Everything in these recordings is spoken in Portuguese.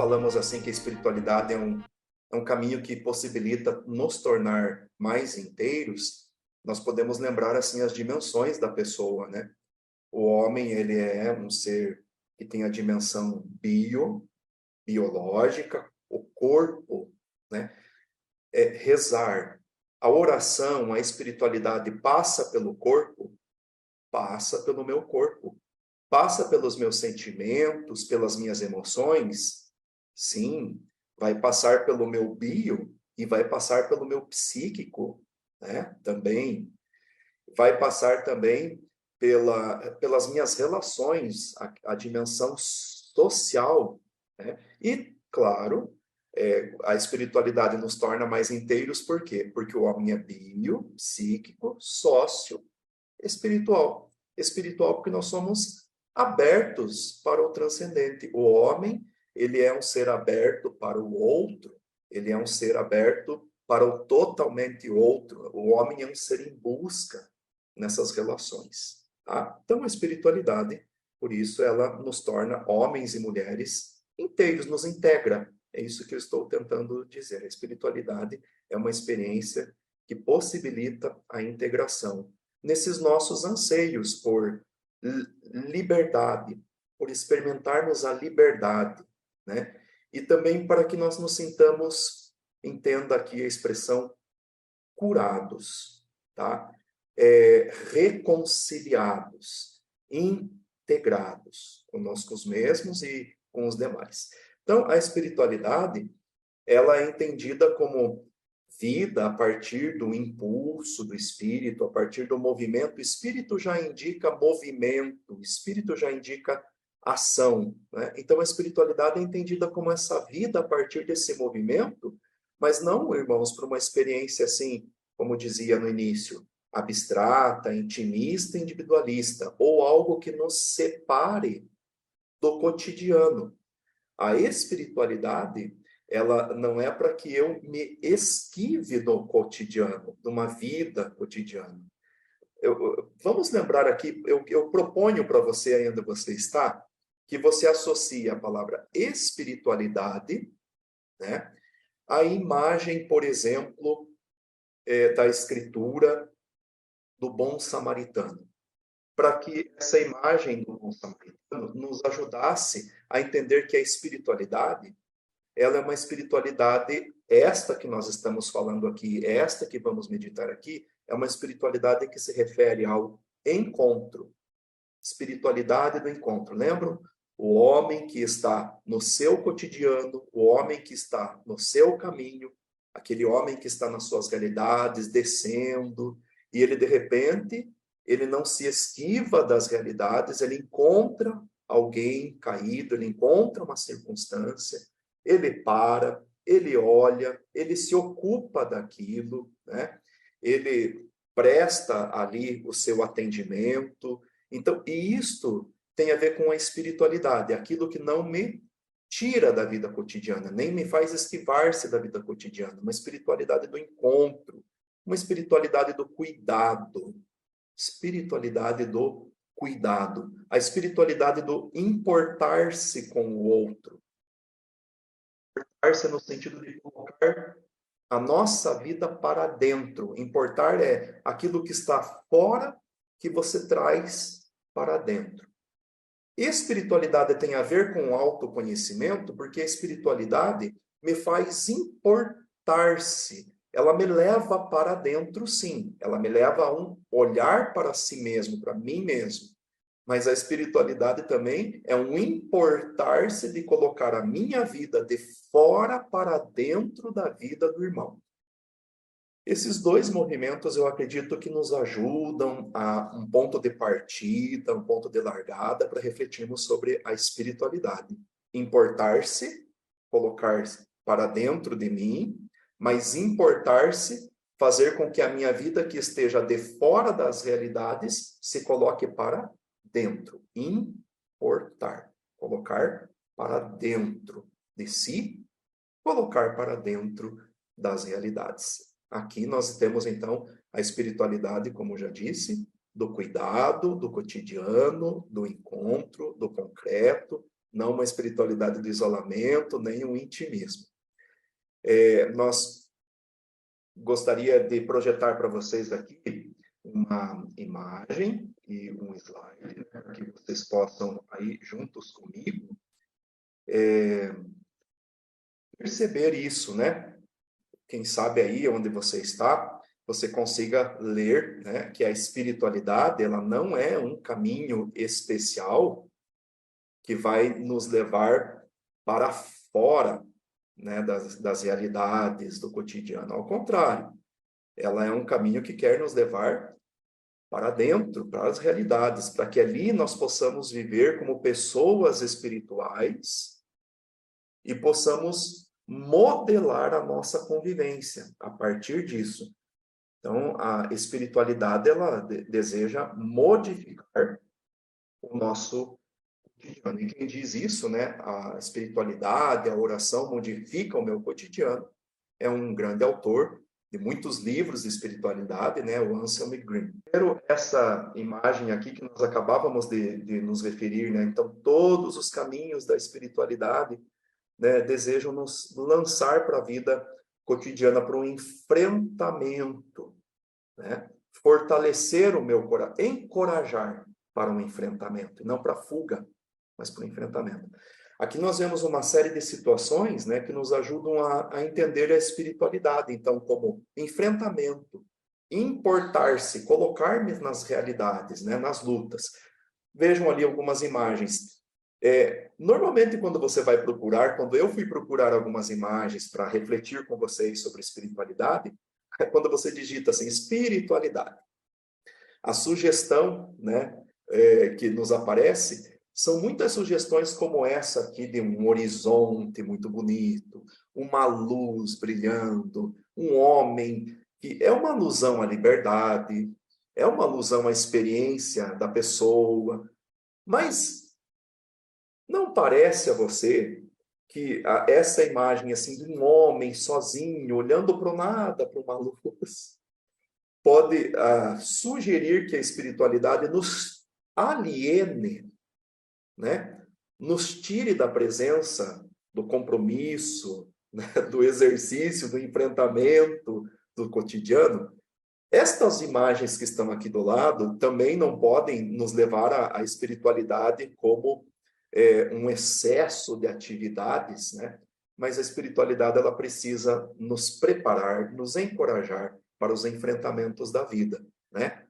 falamos assim que a espiritualidade é um caminho que possibilita nos tornar mais inteiros, nós podemos lembrar assim as dimensões da pessoa, né? O homem, ele é um ser que tem a dimensão biológica, o corpo, né? É rezar. A oração, a espiritualidade passa pelo corpo, passa pelo meu corpo, passa pelos meus sentimentos, pelas minhas emoções, sim, vai passar pelo meu bio e vai passar pelo meu psíquico, né? Também vai passar também pelas minhas relações, a dimensão social, né? E, claro, a espiritualidade nos torna mais inteiros, por quê? Porque o homem é bio, psíquico, sócio, espiritual. Espiritual porque nós somos abertos para o transcendente. O homem, ele é um ser aberto para o outro, ele é um ser aberto para o totalmente outro. O homem é um ser em busca nessas relações. Tá? Então, a espiritualidade, por isso, ela nos torna homens e mulheres inteiros, nos integra. É isso que eu estou tentando dizer. A espiritualidade é uma experiência que possibilita a integração nesses nossos anseios por liberdade, por experimentarmos a liberdade, né? E também para que nós nos sintamos, entenda aqui a expressão, curados, tá? Reconciliados, integrados conosco mesmos e com os demais. Então, a espiritualidade, ela é entendida como vida a partir do impulso do espírito, a partir do movimento. O espírito já indica movimento, o espírito já indica ação, né? Então, a espiritualidade é entendida como essa vida a partir desse movimento, mas não, irmãos, para uma experiência assim, como dizia no início, abstrata, intimista, individualista, ou algo que nos separe do cotidiano. A espiritualidade, ela não é para que eu me esquive do cotidiano, de uma vida cotidiana. Vamos lembrar aqui, eu proponho para você, aí onde você está, que você associe a palavra espiritualidade, né, à imagem, por exemplo, da escritura do bom samaritano, para que essa imagem do bom samaritano nos ajudasse a entender que a espiritualidade, ela é uma espiritualidade, esta que nós estamos falando aqui, esta que vamos meditar aqui, é uma espiritualidade que se refere ao encontro, espiritualidade do encontro. Lembram? O homem que está no seu cotidiano, o homem que está no seu caminho, aquele homem que está nas suas realidades, descendo, e ele, de repente, ele não se esquiva das realidades, ele encontra alguém caído, ele encontra uma circunstância, ele para, ele olha, ele se ocupa daquilo, né? Ele presta ali o seu atendimento. Então, e isto tem a ver com a espiritualidade, aquilo que não me tira da vida cotidiana, nem me faz esquivar-se da vida cotidiana, uma espiritualidade do encontro, uma espiritualidade do cuidado, espiritualidade do cuidado, a espiritualidade do importar-se com o outro, importar-se no sentido de colocar a nossa vida para dentro. Importar é aquilo que está fora que você traz para dentro. Espiritualidade tem a ver com autoconhecimento, porque a espiritualidade me faz importar-se. Ela me leva para dentro, sim. Ela me leva a um olhar para si mesmo, para mim mesmo. Mas a espiritualidade também é um importar-se de colocar a minha vida de fora para dentro da vida do irmão. Esses dois movimentos, eu acredito que nos ajudam a um ponto de partida, um ponto de largada, para refletirmos sobre a espiritualidade. Importar-se, colocar-se para dentro de mim, mas importar-se, fazer com que a minha vida que esteja de fora das realidades se coloque para dentro. Importar, colocar para dentro de si, colocar para dentro das realidades. Aqui nós temos, então, a espiritualidade, como já disse, do cuidado, do cotidiano, do encontro, do concreto, não uma espiritualidade do isolamento, nem um intimismo. Nós gostaria de projetar para vocês aqui uma imagem e um slide, né, para que vocês possam, aí, juntos comigo, perceber isso, né? Quem sabe aí onde você está, você consiga ler, né, que a espiritualidade, ela não é um caminho especial que vai nos levar para fora, né, das realidades do cotidiano. Ao contrário, ela é um caminho que quer nos levar para dentro, para as realidades, para que ali nós possamos viver como pessoas espirituais e possamos modelar a nossa convivência a partir disso. Então, a espiritualidade, ela deseja modificar o nosso cotidiano. E quem diz isso, né, a espiritualidade, a oração modifica o meu cotidiano, é um grande autor de muitos livros de espiritualidade, né, o Anselm Green. Primeiro, essa imagem aqui que nós acabávamos de nos referir, né, então todos os caminhos da espiritualidade, né, desejam nos lançar para a vida cotidiana, para um enfrentamento, né, fortalecer o meu coração, encorajar para um enfrentamento, não para fuga, mas para o enfrentamento. Aqui nós vemos uma série de situações, né, que nos ajudam a entender a espiritualidade. Então, como enfrentamento, importar-se, colocar-me nas realidades, né, nas lutas. Vejam ali algumas imagens. Normalmente, quando você vai procurar, quando eu fui procurar algumas imagens para refletir com vocês sobre espiritualidade, é quando você digita assim, espiritualidade. A sugestão, né, que nos aparece são muitas sugestões como essa aqui de um horizonte muito bonito, uma luz brilhando, um homem que é uma alusão à liberdade, é uma alusão à experiência da pessoa, mas não parece a você que essa imagem assim de um homem sozinho olhando para o nada, para uma luz, pode sugerir que a espiritualidade nos aliene, né? Nos tire da presença do compromisso, né? Do exercício, do enfrentamento do cotidiano. Estas imagens que estão aqui do lado também não podem nos levar à espiritualidade como um excesso de atividades, né? Mas a espiritualidade ela precisa nos preparar, nos encorajar para os enfrentamentos da vida, né?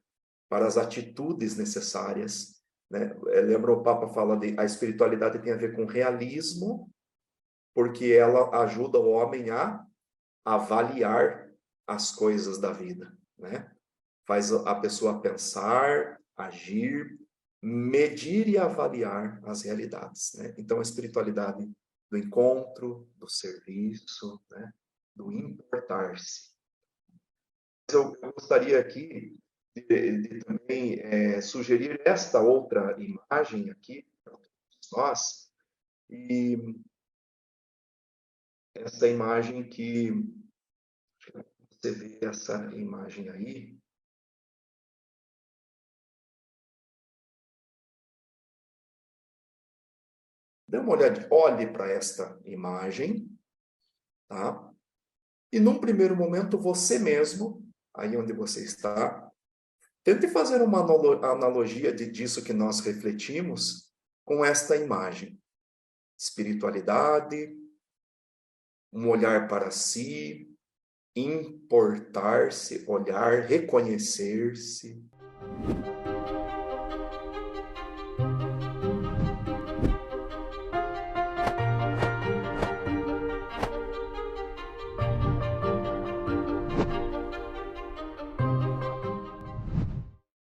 Para as atitudes necessárias, né? Lembra o Papa fala de a espiritualidade tem a ver com realismo, porque ela ajuda o homem a avaliar as coisas da vida, né? Faz a pessoa pensar, agir, medir e avaliar as realidades, né? Então a espiritualidade do encontro, do serviço, né? Do importar-se. Eu gostaria aqui de também sugerir esta outra imagem aqui para todos nós, e essa imagem que você vê essa imagem aí, dê uma olhada, olhe para esta imagem, tá? E num primeiro momento você mesmo, aí onde você está, tente fazer uma analogia disso que nós refletimos com esta imagem. Espiritualidade, um olhar para si, importar-se, olhar, reconhecer-se.